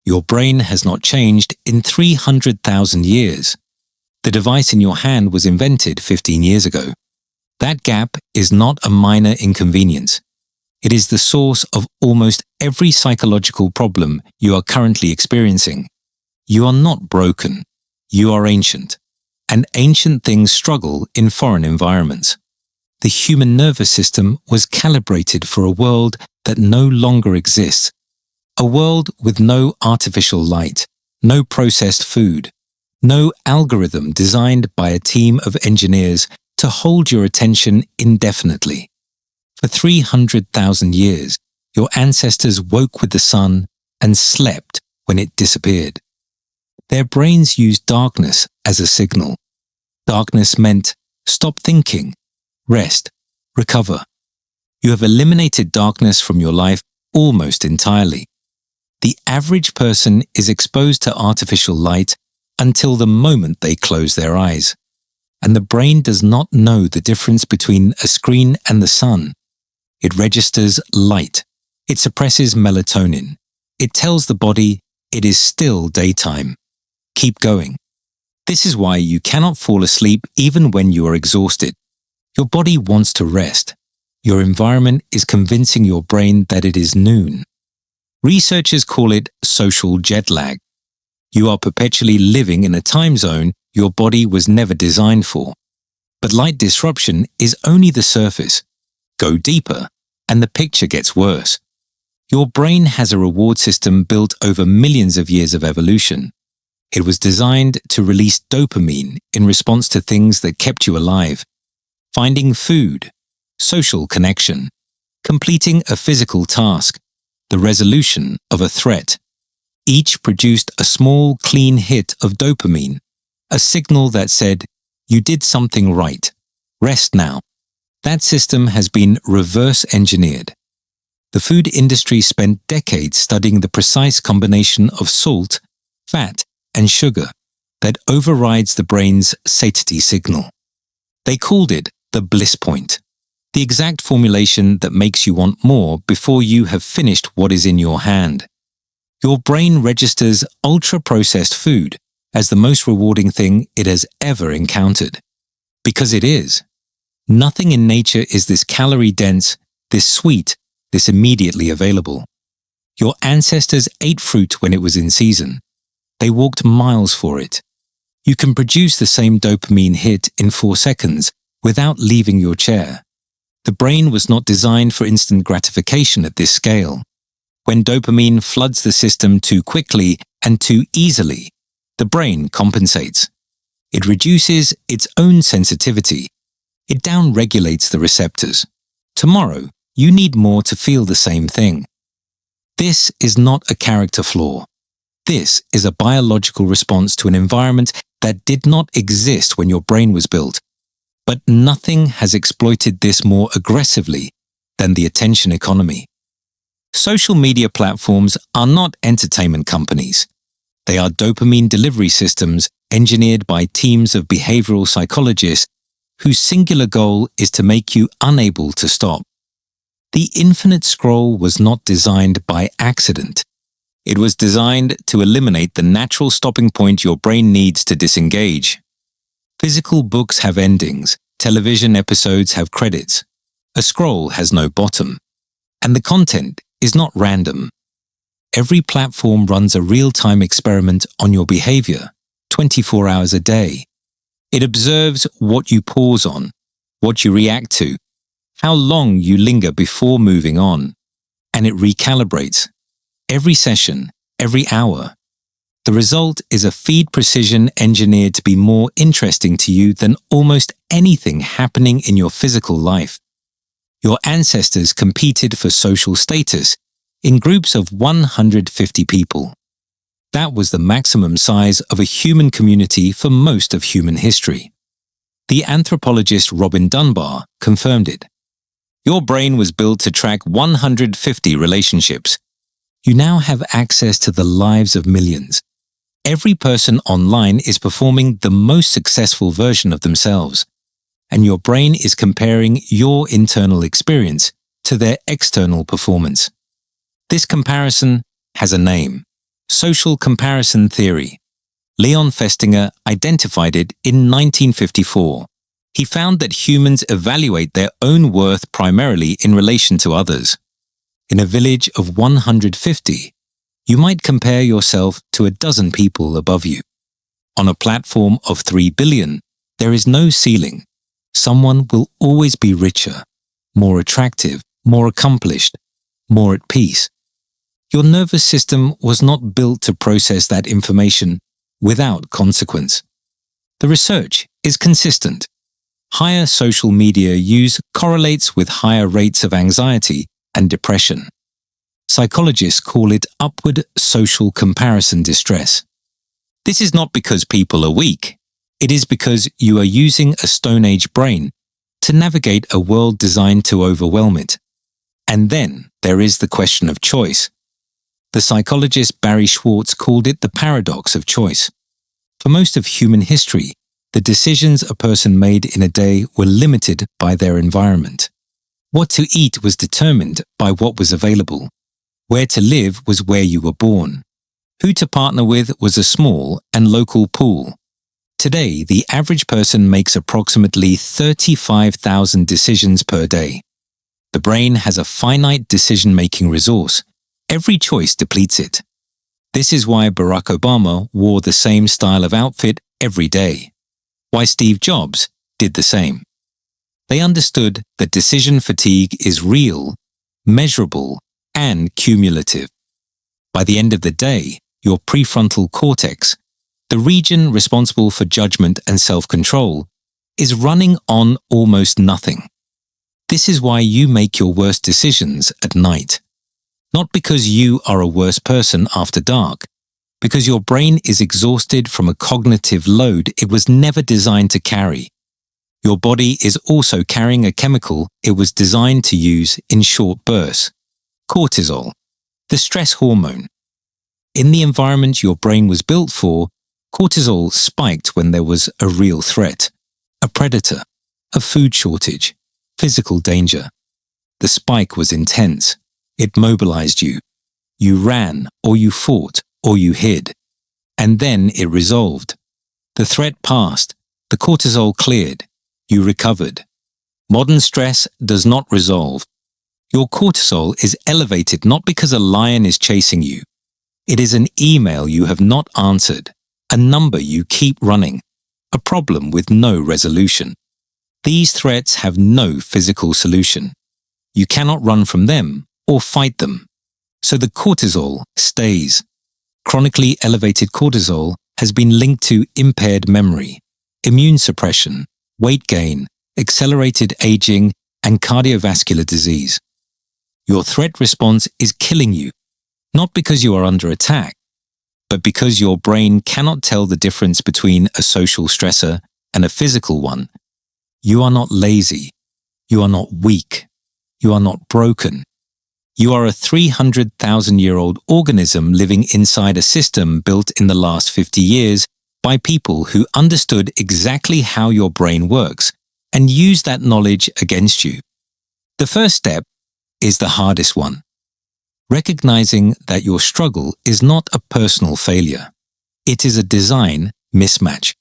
Your brain has not changed in 300,000 years. The device in your hand was invented 15 years ago. That gap is not a minor inconvenience. It is the source of almost every psychological problem you are currently experiencing. You are not broken. You are ancient. And ancient things struggle in foreign environments. The human nervous system was calibrated for a world that no longer exists. A world with no artificial light, no processed food, no algorithm designed by a team of engineers to hold your attention indefinitely. For 300,000 years, your ancestors woke with the sun and slept when it disappeared. Their brains used darkness as a signal. Darkness meant stop thinking, rest, recover. You have eliminated darkness from your life almost entirely. The average person is exposed to artificial light until the moment they close their eyes. And the brain does not know the difference between a screen and the sun. It registers light. It suppresses melatonin. It tells the body it is still daytime. Keep going. This is why you cannot fall asleep even when you are exhausted. Your body wants to rest. Your environment is convincing your brain that it is noon. Researchers call it social jet lag. You are perpetually living in a time zone your body was never designed for. But light disruption is only the surface. Go deeper, and the picture gets worse. Your brain has a reward system built over millions of years of evolution. It was designed to release dopamine in response to things that kept you alive. Finding food, social connection, completing a physical task, the resolution of a threat. Each produced a small, clean hit of dopamine, a signal that said, you did something right. Rest now. That system has been reverse engineered. The food industry spent decades studying the precise combination of salt, fat, and sugar that overrides the brain's satiety signal. They called it the bliss point, the exact formulation that makes you want more before you have finished what is in your hand. Your brain registers ultra-processed food as the most rewarding thing it has ever encountered. Because it is. Nothing in nature is this calorie-dense, this sweet, this immediately available. Your ancestors ate fruit when it was in season. They walked miles for it. You can produce the same dopamine hit in 4 seconds without leaving your chair. The brain was not designed for instant gratification at this scale. When dopamine floods the system too quickly and too easily, the brain compensates. It reduces its own sensitivity. It downregulates the receptors. Tomorrow, you need more to feel the same thing. This is not a character flaw. This is a biological response to an environment that did not exist when your brain was built. But nothing has exploited this more aggressively than the attention economy. Social media platforms are not entertainment companies. They are dopamine delivery systems engineered by teams of behavioral psychologists whose singular goal is to make you unable to stop. The infinite scroll was not designed by accident. It was designed to eliminate the natural stopping point your brain needs to disengage. Physical books have endings, television episodes have credits. A scroll has no bottom. And the content is not random. Every platform runs a real-time experiment on your behavior, 24 hours a day. It observes what you pause on, what you react to, how long you linger before moving on, and it recalibrates. Every session, every hour. The result is a feed precision engineered to be more interesting to you than almost anything happening in your physical life. Your ancestors competed for social status in groups of 150 people. That was the maximum size of a human community for most of human history. The anthropologist Robin Dunbar confirmed it. Your brain was built to track 150 relationships. You now have access to the lives of millions. Every person online is performing the most successful version of themselves, and your brain is comparing your internal experience to their external performance. This comparison has a name. Social comparison theory. Leon Festinger identified it in 1954. He found that humans evaluate their own worth primarily in relation to others. In a village of 150, you might compare yourself to a dozen people above you. On a platform of 3 billion, there is no ceiling. Someone will always be richer, more attractive, more accomplished, more at peace. Your nervous system was not built to process that information without consequence. The research is consistent. Higher social media use correlates with higher rates of anxiety and depression. Psychologists call it upward social comparison distress. This is not because people are weak. It is because you are using a Stone Age brain to navigate a world designed to overwhelm it. And then there is the question of choice. The psychologist Barry Schwartz called it the paradox of choice. For most of human history, the decisions a person made in a day were limited by their environment. What to eat was determined by what was available. Where to live was where you were born. Who to partner with was a small and local pool. Today, the average person makes approximately 35,000 decisions per day. The brain has a finite decision-making resource. Every choice depletes it. This is why Barack Obama wore the same style of outfit every day. Why Steve Jobs did the same. They understood that decision fatigue is real, measurable, and cumulative. By the end of the day, your prefrontal cortex, the region responsible for judgment and self-control, is running on almost nothing. This is why you make your worst decisions at night. Not because you are a worse person after dark, because your brain is exhausted from a cognitive load it was never designed to carry. Your body is also carrying a chemical it was designed to use in short bursts. Cortisol, the stress hormone. In the environment your brain was built for, cortisol spiked when there was a real threat, a predator, a food shortage, physical danger. The spike was intense. It mobilized you. You ran, or you fought, or you hid. And then it resolved. The threat passed. The cortisol cleared. You recovered. Modern stress does not resolve. Your cortisol is elevated not because a lion is chasing you. It is an email you have not answered, a number you keep running, a problem with no resolution. These threats have no physical solution. You cannot run from them or fight them. So the cortisol stays. Chronically elevated cortisol has been linked to impaired memory, immune suppression, weight gain, accelerated aging, and cardiovascular disease. Your threat response is killing you, not because you are under attack, but because your brain cannot tell the difference between a social stressor and a physical one. You are not lazy. You are not weak. You are not broken. You are a 300,000-year-old organism living inside a system built in the last 50 years by people who understood exactly how your brain works and use that knowledge against you. The first step is the hardest one. Recognizing that your struggle is not a personal failure. It is a design mismatch.